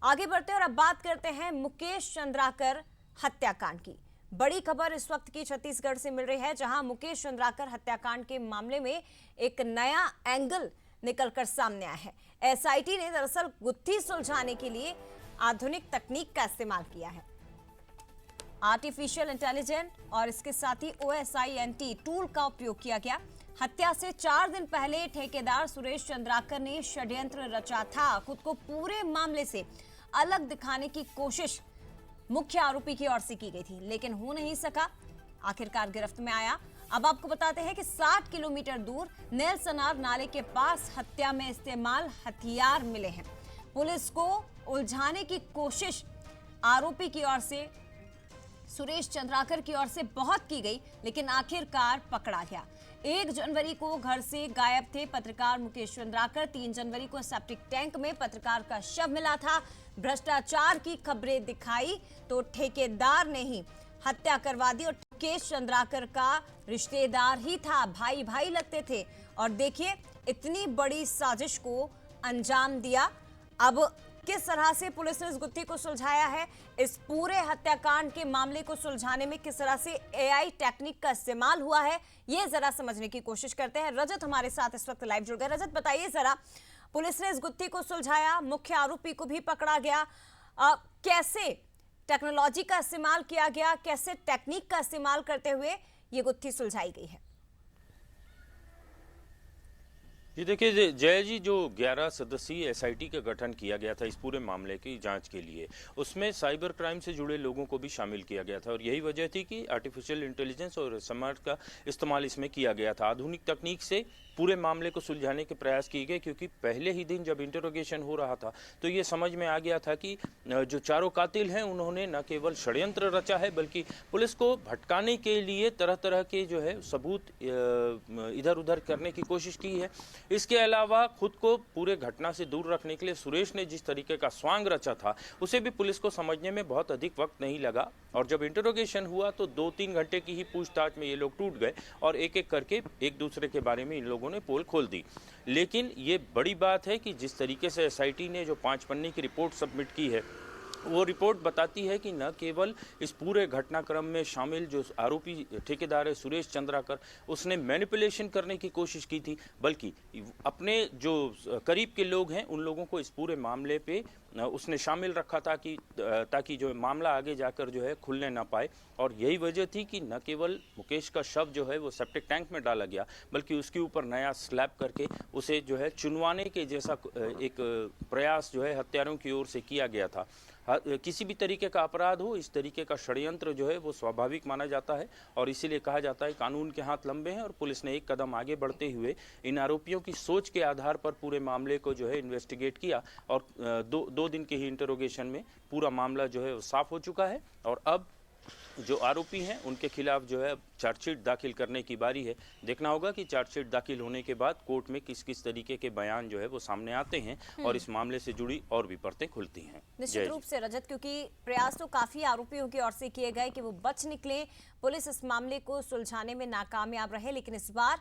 आगे बढ़ते हैं और अब बात करते हैं मुकेश चंद्राकर हत्याकांड की। बड़ी खबर इस वक्त की छत्तीसगढ़ से मिल रही है, जहां मुकेश चंद्राकर हत्याकांड के मामले में एक नया एंगल निकलकर सामने आया है। एसआईटी ने दरअसल गुत्थी सुलझाने के लिए आधुनिक तकनीक का इस्तेमाल किया है। आर्टिफिशियल इंटेलिजेंस और इसके साथ ही OSINT टूल का उपयोग किया गया। हत्या से 4 दिन पहले ठेकेदार सुरेश चंद्राकर ने षड्यंत्र रचा था। खुद को पूरे मामले से अलग दिखाने की कोशिश मुख्य आरोपी की ओर से की गई थी, लेकिन हो नहीं सका। आखिरकार गिरफ्त में आया। अब आपको बताते हैं कि 60 किलोमीटर दूर नेलसनार नाले के पास हत्या में इस्तेमाल हथियार मिले हैं। पुलिस को उलझाने की कोशिश आरोपी की ओर से, सुरेश चंद्राकर की ओर से बहुत की गई, लेकिन आखिरकार पकड़ा गया। 1 जनवरी को घर से गायब थे पत्रकार मुकेश चंद्राकर। 3 जनवरी को सेप्टिक टैंक में पत्रकार का शव मिला था। भ्रष्टाचार की खबरें दिखाई तो ठेकेदार ने ही हत्या करवा दी और मुकेश चंद्राकर का रिश्तेदार ही था, भाई भाई लगते थे। और देखिए, इतनी बड़ी साजिश को अंजाम दिया। अब किस तरह से पुलिस ने इस गुत्थी को सुलझाया है, इस पूरे हत्याकांड के मामले को सुलझाने में किस तरह से AI टेक्निक का इस्तेमाल हुआ है, ये जरा समझने की कोशिश करते हैं। रजत हमारे साथ इस वक्त लाइव जुड़ गए। रजत, बताइए जरा, पुलिस ने इस गुत्थी को सुलझाया, मुख्य आरोपी को भी पकड़ा गया, कैसे टेक्नोलॉजी का इस्तेमाल किया गया, कैसे टेक्निक का इस्तेमाल करते हुए ये गुत्थी सुलझाई गई है? ये देखिए जय जी, जो 11 सदस्यीय एसआईटी का गठन किया गया था इस पूरे मामले की जांच के लिए, उसमें साइबर क्राइम से जुड़े लोगों को भी शामिल किया गया था। और यही वजह थी कि आर्टिफिशियल इंटेलिजेंस और स्मार्ट का इस्तेमाल इसमें किया गया था। आधुनिक तकनीक से पूरे मामले को सुलझाने के प्रयास किए गए, क्योंकि पहले ही दिन जब इंटरोगेशन हो रहा था तो ये समझ में आ गया था कि जो चारों कातिल हैं उन्होंने न केवल षड्यंत्र रचा है, बल्कि पुलिस को भटकाने के लिए तरह तरह के जो है सबूत इधर उधर करने की कोशिश की है। इसके अलावा खुद को पूरे घटना से दूर रखने के लिए सुरेश ने जिस तरीके का स्वांग रचा था, उसे भी पुलिस को समझने में बहुत अधिक वक्त नहीं लगा। और जब इंटरोगेशन हुआ तो 2-3 घंटे की ही पूछताछ में ये लोग टूट गए और एक एक करके एक दूसरे के बारे में इन लोगों ने पोल खोल दी। लेकिन ये बड़ी बात है कि जिस तरीके से एसआईटी ने जो 5 पन्ने की रिपोर्ट सबमिट की है, वो रिपोर्ट बताती है कि न केवल इस पूरे घटनाक्रम में शामिल जो आरोपी ठेकेदार है सुरेश चंद्राकर, उसने मैनिपुलेशन करने की कोशिश की थी, बल्कि अपने जो करीब के लोग हैं उन लोगों को इस पूरे मामले पे उसने शामिल रखा था कि ताकि जो मामला आगे जाकर जो है खुलने ना पाए। और यही वजह थी कि न केवल मुकेश का शव जो है वो सेप्टिक टैंक में डाला गया, बल्कि उसके ऊपर नया स्लैब करके उसे जो है चुनवाने के जैसा एक प्रयास जो है हत्यारों की ओर से किया गया था। किसी भी तरीके का अपराध हो, इस तरीके का षड्यंत्र जो है वो स्वाभाविक माना जाता है और इसीलिए कहा जाता है कानून के हाथ लंबे हैं। और पुलिस ने एक कदम आगे बढ़ते हुए इन आरोपियों की सोच के आधार पर पूरे मामले को जो है इन्वेस्टिगेट किया और दो दिन के ही इंटरोगेशन में पूरा मामला जो है वो साफ हो चुका है। और अब जो आरोपी हैं उनके खिलाफ जो है चार्जशीट दाखिल करने की बारी है। देखना होगा कि चार्जशीट दाखिल होने के बाद कोर्ट में किस किस तरीके के बयान जो है वो सामने आते हैं और इस मामले से जुड़ी और भी परतें खुलती हैं। निश्चित रूप से रजत, क्योंकि प्रयास तो काफी आरोपियों की ओर से किए गए कि वो बच निकले। पुलिस इस मामले को सुलझाने में नाकामयाब रहे, लेकिन इस बार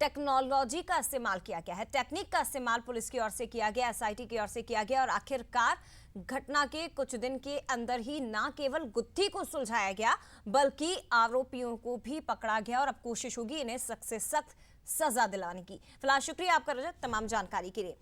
टेक्नोलॉजी का इस्तेमाल किया गया है, टेक्निक का इस्तेमाल पुलिस की ओर से किया गया, एसआईटी की ओर से किया गया और आखिरकार घटना के कुछ दिन के अंदर ही न केवल गुत्थी को सुलझाया गया, बल्कि आरोपियों को भी पकड़ा गया और अब कोशिश होगी इन्हें सख्त से सख्त सजा दिलाने की। फिलहाल शुक्रिया आपका रजत, तमाम जानकारी के लिए।